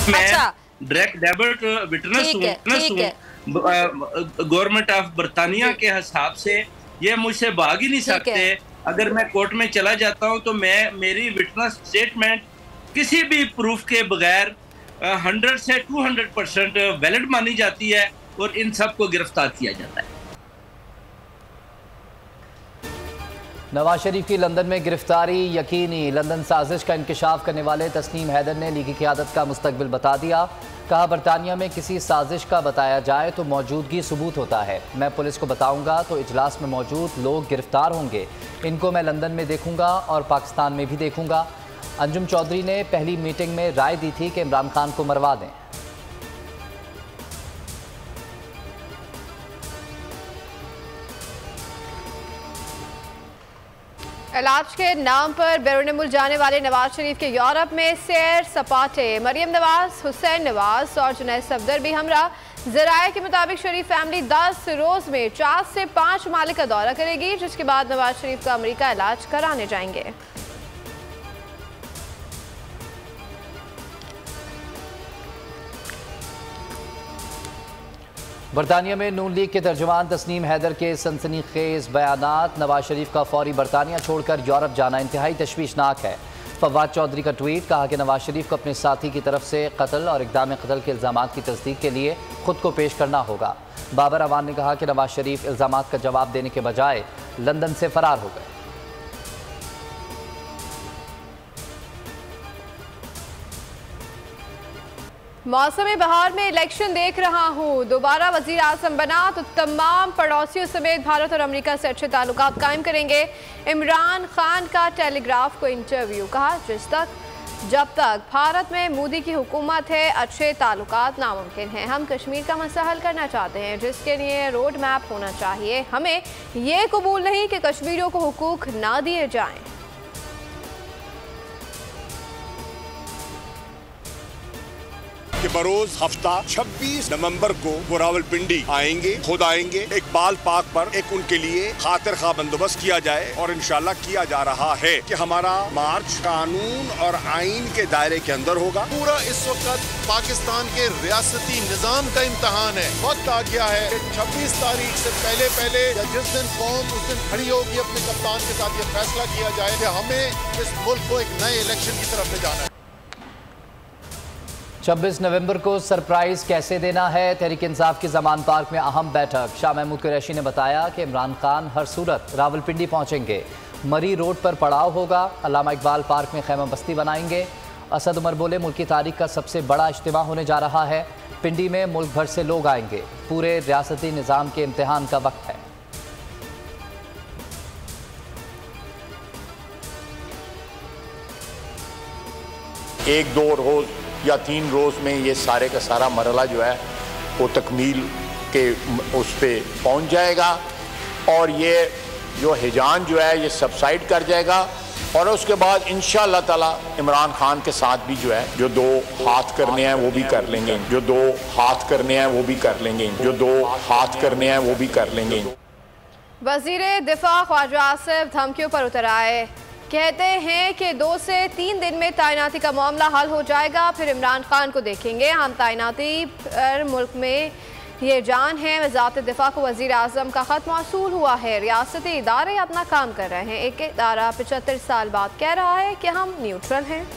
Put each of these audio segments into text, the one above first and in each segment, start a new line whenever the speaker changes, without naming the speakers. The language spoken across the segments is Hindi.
मैं डायरेक्ट डेबिट विटनेस हूँ गवर्नमेंट ऑफ बरतानिया के हिसाब से। ये मुझसे भाग ही नहीं सकते। अगर मैं कोर्ट में चला जाता हूँ तो मेरी विटनेस स्टेटमेंट किसी भी प्रूफ के बगैर 100 से 200% वैलिड मानी जाती है और इन सब को गिरफ्तार किया जाता है।
नवाज शरीफ की लंदन में गिरफ्तारी यकीनी। लंदन साजिश का इंकशाफ करने वाले तस्नीम हैदर ने लीगी क़यादत का मुस्तकबिल बता दिया। कहा, बरतानिया में किसी साजिश का बताया जाए तो मौजूदगी सबूत होता है। मैं पुलिस को बताऊंगा तो इजलास में मौजूद लोग गिरफ्तार होंगे। इनको मैं लंदन में देखूंगा और पाकिस्तान में भी देखूंगा। अंजुम चौधरी ने पहली मीटिंग में राय दी थी कि इमरान खान को मरवा दें।
इलाज के नाम पर बैरून मुल्क जाने वाले नवाज शरीफ के यूरोप में सैर सपाटे। मरियम नवाज, हुसैन नवाज और जुनैद सफदर भी हमरा। ज़राए के मुताबिक शरीफ फैमिली 10 रोज़ में 4 से 5 ममालिक का दौरा करेगी, जिसके बाद नवाज शरीफ का अमेरिका इलाज कराने जाएंगे।
बरतानिया में नून लीग के तर्जुमान तस्नीम हैदर के सनसनीखेज बयानात। नवाज शरीफ का फौरी बरतानिया छोड़कर यूरोप जाना इंतहाई तशवीशनाक है। फवाद चौधरी का ट्वीट। कहा कि नवाज शरीफ को अपने साथी की तरफ से कत्ल और इक़दाम कत्ल के इल्ज़ामात की तस्दीक के लिए खुद को पेश करना होगा। बाबर अवान ने कहा कि नवाज शरीफ इल्ज़ामात का जवाब देने के बजाय लंदन से फरार हो गए।
मौसम बहार में इलेक्शन देख रहा हूँ। दोबारा वजीर आज़म बना तो तमाम पड़ोसियों समेत भारत और अमेरिका से अच्छे ताल्लुकात कायम करेंगे। इमरान खान का टेलीग्राफ को इंटरव्यू। कहा, जब तक भारत में मोदी की हुकूमत है अच्छे ताल्लुकात नामुमकिन हैं। हम कश्मीर का मसला हल करना चाहते हैं, जिसके लिए रोड मैप होना चाहिए। हमें ये कबूल नहीं कि कश्मीरियों को हुकूक ना दिए जाएं।
कि बरोज हफ्ता 26 नवंबर को वो रावलपिंडी आएंगे, खुद आएंगे। इकबाल पार्क पर एक उनके लिए खातिर खा बंदोबस्त किया जाए और इंशाल्लाह किया जा रहा है कि हमारा मार्च कानून और आइन के दायरे के अंदर होगा।
पूरा इस वक्त पाकिस्तान के रियासती निजाम का इम्तहान है। वक्त आ गया है कि 26 तारीख से पहले या जिस दिन कौम उस दिन खड़ी होगी अपने कप्तान के साथ ये फैसला किया जाए कि हमें इस मुल्क को एक नए इलेक्शन की तरफ ले जाना है।
26 नवंबर को सरप्राइज कैसे देना है। तहरीक इंसाफ की जमान पार्क में अहम बैठक। शाह महमूद कुरैशी ने बताया कि इमरान खान हर सूरत रावलपिंडी पहुंचेंगे। मरी रोड पर पड़ाव होगा। अल्लामा इकबाल पार्क में खैमा बस्ती बनाएंगे। असद उमर बोले, मुल्क की तारीख का सबसे बड़ा इज्तिमा होने जा रहा है। पिंडी में मुल्क भर से लोग आएंगे। पूरे रियासती निज़ाम के इम्तिहान का वक्त है।
एक दो रोज़ या 3 रोज़ में ये सारे का सारा मरला जो है वो तकमील के उस पर पहुँच जाएगा और ये जो हिजान जो है ये सबसाइड कर जाएगा। और उसके बाद इंशाअल्लाह ताला इमरान खान के साथ भी जो है जो 2 हाथ करने हैं वो भी कर लेंगे, जो 2 हाथ करने हैं वो भी कर लेंगे, जो 2 हाथ करने हैं वो भी कर लेंगे।
वज़ीर दिफा ख्वाजा आसिफ धमकियों पर उतर आए। कहते हैं कि 2 से 3 दिन में तैनाती का मामला हल हो जाएगा, फिर इमरान खान को देखेंगे। हम तैनाती पर मुल्क में ये जान है। वज़ारत दिफा को वज़ीर आज़म का ख़त मौसूल हुआ है। रियासती इदारे अपना काम कर रहे हैं। एक इदारा 75 साल बाद कह रहा है कि हम न्यूट्रल हैं।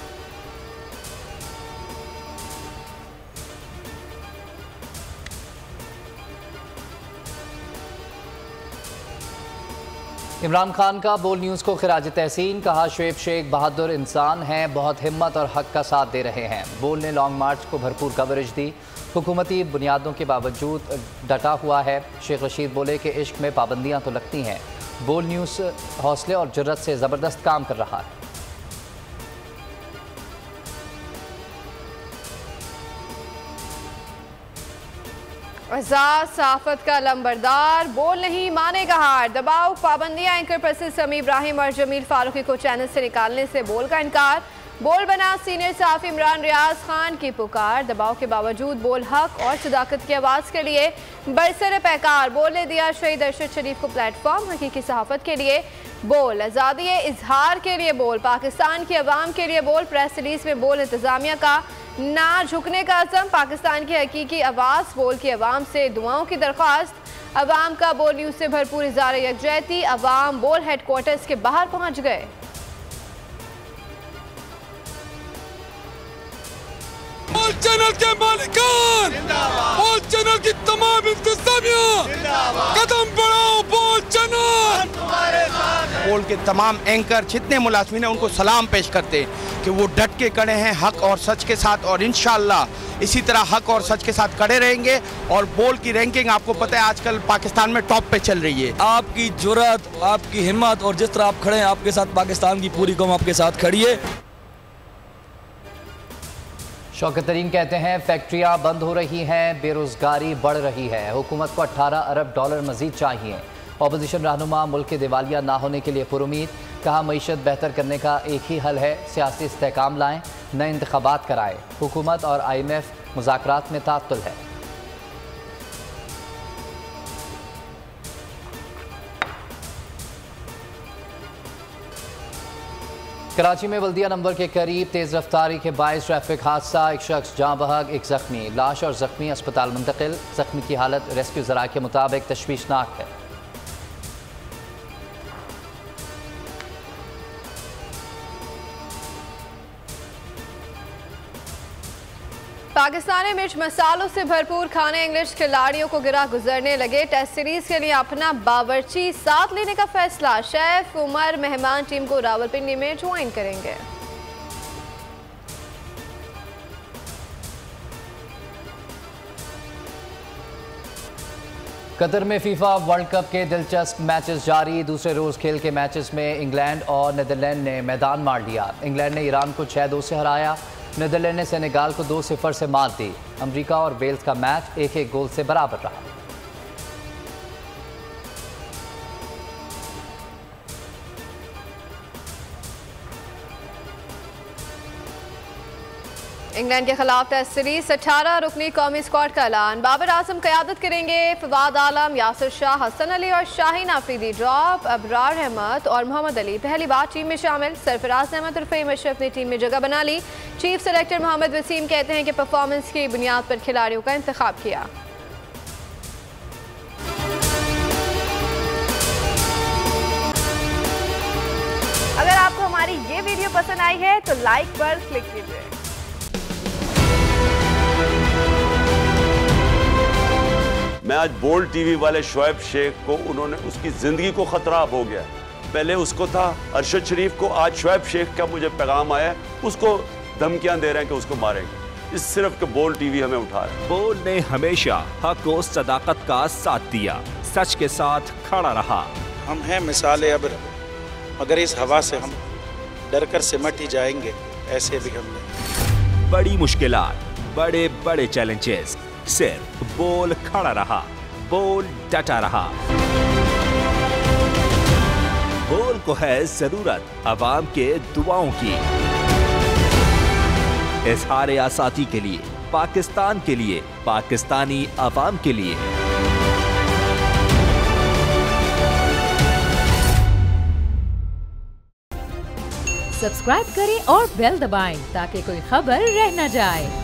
इमरान खान का बोल न्यूज़ को खिराज तहसीन। कहा, शुएब शेख बहादुर इंसान हैं, बहुत हिम्मत और हक का साथ दे रहे हैं। बोल ने लॉन्ग मार्च को भरपूर कवरेज दी। हुकूमती बुनियादों के बावजूद डटा हुआ है। शेख रशीद बोले कि इश्क में पाबंदियाँ तो लगती हैं। बोल न्यूज़ हौसले और जुर्रत से ज़बरदस्त काम कर रहा है।
आज़ाद सहाफ़त का लंबरदार, बोल नहीं मानेगा हार। दबाव, पाबंदियां, एंकर पर्सन समी इब्राहिम और जमील फारूकी को चैनल से निकालने से बोल का इनकार। बोल बना सीनियर सहाफ़ी इमरान रियाज खान की पुकार। दबाव के बावजूद बोल हक और सदाकत की आवाज़ के लिए बरसर पैकार। बोल ने दिया शहीद अरशद शरीफ को प्लेटफॉर्म। हकीकी सहाफ़त के लिए बोल, आज़ादी इजहार के लिए बोल, पाकिस्तान की अवाम के लिए बोल। प्रेस रिलीज में बोल इंतज़ामिया का ना झुकने का अज़म, पाकिस्तान की हकीकी आवाज़, बोल की अवाम से दुआओं की दरख्वास्त। अवाम का बोल न्यूज़ से भरपूर इज़हार यकजहती, अवाम बोल हेडक्वार्टर्स के बाहर पहुंच गए।
बोल चैनल के मालिकान, बोल चैनल की तमाम इंतजामिया, कदम बढ़ाओ बोल चैनल।
बोल के तमाम एंकर जितने मुलाज़िमीन हैं उनको सलाम पेश करते हैं कि वो डट के खड़े हैं हक और सच के साथ, और इंशाअल्लाह इसी तरह हक और सच के साथ खड़े रहेंगे। और बोल की रैंकिंग आपको पता है आजकल पाकिस्तान में टॉप पे चल रही है।
आपकी जुर्रत, आपकी हिम्मत और जिस तरह आप खड़े हैं, आपके साथ पाकिस्तान की पूरी कौम आपके साथ खड़ी है।
शौकत तरीन कहते हैं फैक्ट्रियां बंद हो रही हैं, बेरोजगारी बढ़ रही है, हुकूमत को 18 अरब डॉलर मजीद चाहिए। अपोजिशन रहनुमा मुल्क के दिवालिया ना होने के लिए पुरुमीद, कहा मईशत बेहतर करने का एक ही हल है, सियासी इस्तेहकाम लाएं, नए इंतखाबात कराएं। हुकूमत और IMF मुज़ाकरात में तात्तुल है। कराची में बल्दिया नंबर के करीब तेज़ रफ्तारी के बायस ट्रैफिक हादसा, एक शख्स जाँ बहक, एक जख्मी, लाश और जख्मी अस्पताल मुंतकिल। जख्मी की हालत रेस्क्यू ज़राए के मुताबिक तशवीशनाक है।
पाकिस्तानी मिर्च मसालों से भरपूर खाने इंग्लिश खिलाड़ियों को गिरा गुजरने लगे। टेस्ट सीरीज के लिए अपना बावर्ची साथ लेने का फैसला, शेफ उमर मेहमान टीम को रावलपिंडी में ज्वाइन करेंगे।
कतर में फीफा वर्ल्ड कप के दिलचस्प मैचेस जारी। दूसरे रोज खेल के मैचेस में इंग्लैंड और नीदरलैंड ने मैदान मार लिया। इंग्लैंड ने ईरान को 6-2 से हराया, नीदरलैंड ने सेनेगाल को 2-0 से मात दी। अमेरिका और वेल्स का मैच 1-1 गोल से बराबर रहा।
इंग्लैंड के खिलाफ टेस्ट सीरीज 18 रुकनी कौमी स्क्वाड का ऐलान। बाबर आजम क़यादत करेंगे, फवाद आलम, यासिर शाह, हसन अली और शाहीन आफरीदी ड्रॉप। अबरार अहमद और मोहम्मद अली पहली बार टीम में शामिल। सरफराज अहमद और फ़हीम अशरफ ने टीम में जगह बना ली। चीफ सेलेक्टर मोहम्मद वसीम कहते हैं कि परफॉर्मेंस की बुनियाद पर खिलाड़ियों का इंतखाब किया। अगर आपको हमारी ये वीडियो पसंद आई है तो लाइक पर क्लिक कीजिए।
मैं आज बोल्ड टीवी वाले शोएब शेख को, उन्होंने उसकी जिंदगी को खतरा हो गया। पहले उसको था अरशद शरीफ को, आज शोएब शेख का मुझे पैगाम आया, उसको धमकियां दे रहे हैं कि उसको मारेंगे। इस सिर्फ के बोल्ड टीवी हमें उठा रहा है।
बोल्ड ने हमेशा हक और सदाकत का साथ दिया, सच के साथ खड़ा रहा।
हम हैं मिसाल अब्र, अगर इस हवा से हम डर कर सिमट ही जाएंगे, ऐसे भी हम नहीं।
बड़ी मुश्किलात, बड़े बड़े चैलेंजेस, सिर्फ बोल खड़ा रहा, बोल डटा रहा। बोल को है जरूरत अवाम के दुआओं की। इज़हार आसाती के लिए, पाकिस्तान के लिए, पाकिस्तानी अवाम के लिए।
सब्सक्राइब करें और बेल दबाएं ताकि कोई खबर रह न जाए।